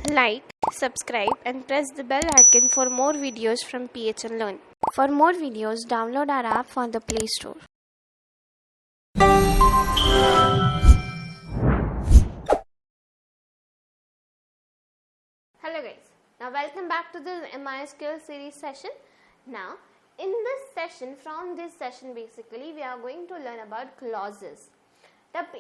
Like, subscribe and press the bell icon for more videos from PHN Learn. For more videos, download our app from the Play Store. Hello guys, now welcome back to the MySQL series session. Now in this session, basically we are going to learn about clauses.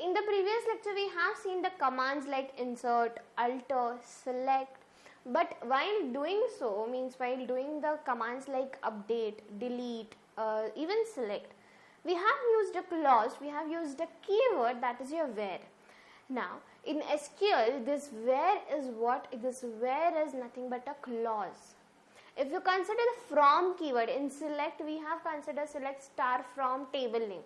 In the previous lecture we have seen the commands like insert, alter, select, but while doing so, while doing the commands like update, delete, even select, we have used a clause, we have used a keyword, that is your where. Now in SQL, this where is what? This where is nothing but a clause. If you consider the from keyword in select, we have considered select star from table name.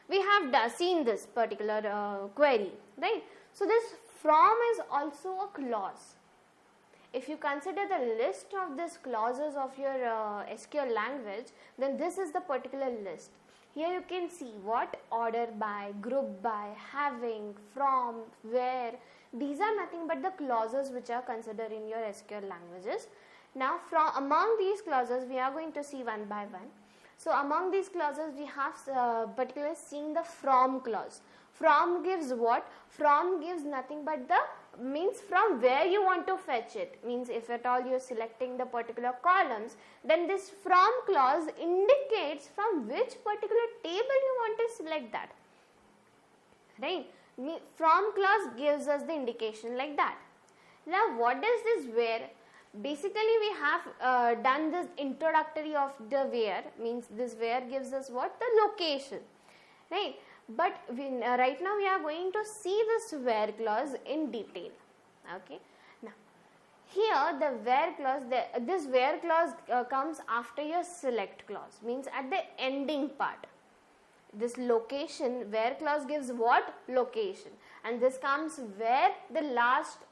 We have seen this particular query, right? So this from is also a clause. If you consider the list of these clauses of your SQL language, then this is the particular list. Here you can see what? Order by, group by, having, from, where. These are nothing but the clauses which are considered in your SQL languages. Now among these clauses we are going to see one by one. So among these clauses we have particularly seen the from clause. From gives what? From gives nothing but means from where you want to fetch it. Means if at all you are selecting the particular columns, then this from clause indicates from which particular table you want to select that. Right? From clause gives us the indication like that. Now what is this where? Basically we have done this introductory of the where, means this where gives us what? The location, right? But right now we are going to see this where clause in detail. Okay. Now here the where clause, this where clause comes after your select clause, means at the ending part. This location, where clause gives what? Location, and this comes where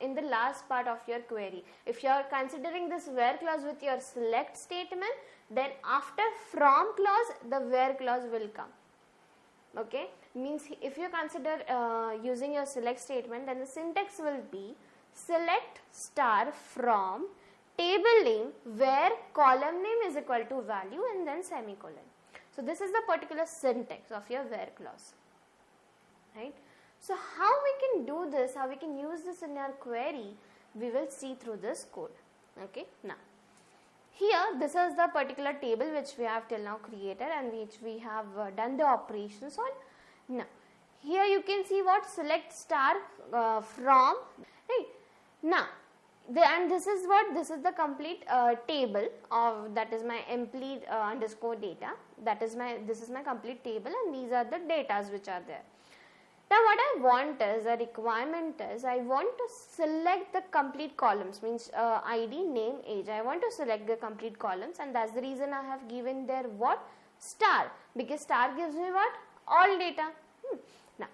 in the last part of your query. If you are considering this where clause with your select statement, then after from clause the where clause will come. Okay, means if you consider using your select statement, then the syntax will be select star from table name where column name is equal to value and then semicolon. So this is the particular syntax of your where clause, right? So how we can do this, how we can use this in our query, we will see through this code. Okay, now here this is the particular table which we have till now created and which we have done the operations on. Now here you can see what? Select star from, right? Now and this is what? This is the complete table of, that is my employee underscore data. This is my complete table, and these are the datas which are there. Now what I want is, a requirement is, I want to select the complete columns, means ID, name, age. I want to select the complete columns, and that's the reason I have given there what? Star, because star gives me what? All data. Now,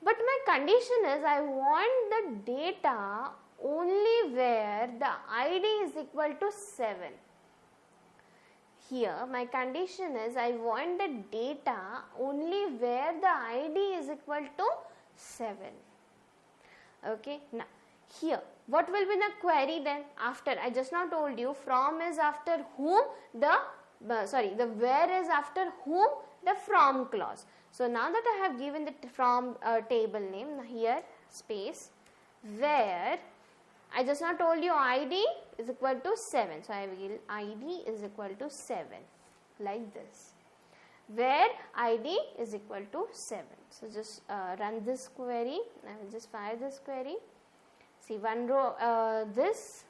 but my condition is, I want the data only where the ID is equal to 7. Here my condition is, I want the data only where the ID is equal to 7. Okay. Now here what will be the query then? After, I just now told you, from is after whom, the where is after whom, the from clause. So now that I have given the from table name, here space where, I just now told you ID is equal to 7. So I will ID is equal to 7, like this, where ID is equal to 7. So just run this query. I will just fire this query. See, one row this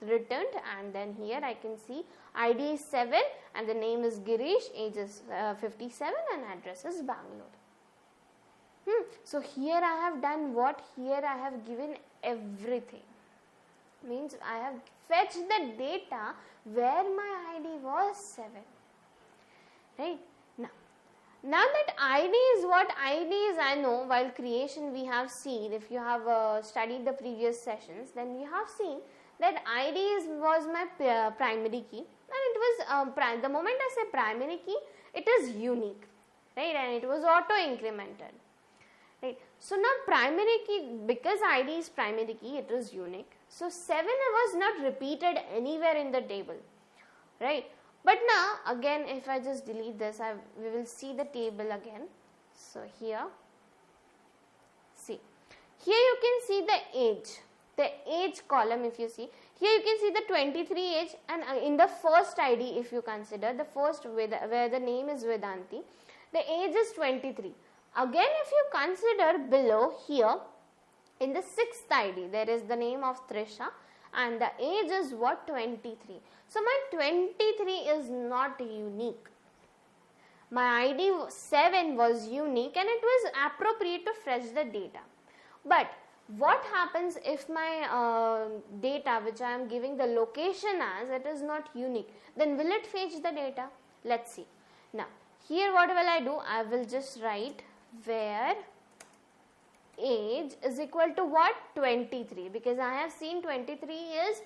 returned, and then here I can see ID is 7 and the name is Girish, age is 57 and address is Bangalore. So here I have done what? Here I have given everything. Means I have fetched the data where my ID was 7, right? Now that ID is what? ID is, I know, while creation we have seen, if you have studied the previous sessions, then you have seen that ID was my primary key, and it was the moment I say primary key, it is unique, right? And it was auto incremented. right? So now primary key, because ID is primary key, it is unique. So 7 was not repeated anywhere in the table, right? But now again, if I just delete this, we will see the table again. So here, see, here you can see the age column. If you see here, you can see the 23 age, and in the first ID, if you consider the first where the name is Vedanti, the age is 23. Again, if you consider below here, in the sixth ID, there is the name of Trisha, and the age is what? 23. So my 23 is not unique. My ID 7 was unique, and it was appropriate to fetch the data. But what happens if my data which I am giving the location as, it is not unique? Then will it fetch the data? Let's see. Now here what will I do? I will just write where age is equal to what? 23, because I have seen 23 is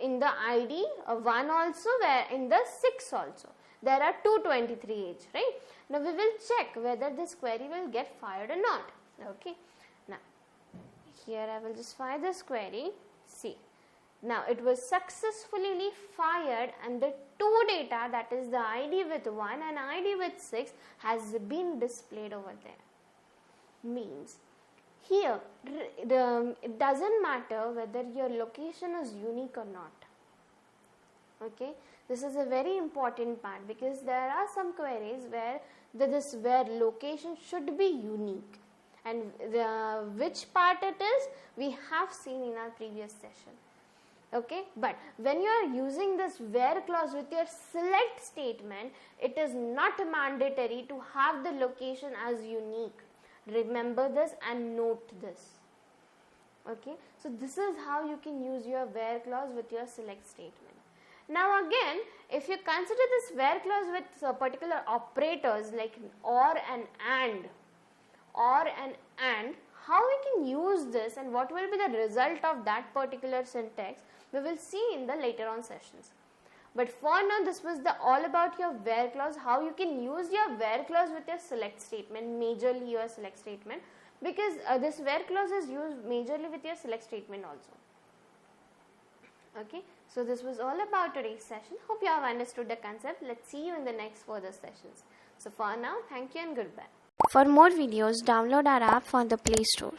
in the ID 1 also, where in the 6 also there are two 23 age, right? Now we will check whether this query will get fired or not. Okay, now here I will just fire this query. See, now it was successfully fired, and the two data, that is the ID with 1 and ID with 6, has been displayed over there. Means here it doesn't matter whether your location is unique or not. Okay, this is a very important part, because there are some queries where where location should be unique, and which part it is we have seen in our previous session. Okay, but when you are using this where clause with your select statement, it is not mandatory to have the location as unique. Remember this and note this. Okay, so this is how you can use your where clause with your select statement. Now again, if you consider this where clause with particular operators like or and and, how we can use this and what will be the result of that particular syntax, we will see in the later on sessions. But for now, this was all about your where clause, how you can use your where clause with your select statement, majorly your select statement, because this where clause is used majorly with your select statement also. Okay, so this was all about today's session. Hope you have understood the concept. Let's see you in the next further sessions. So for now, thank you and goodbye. For more videos, download our app from the Play Store.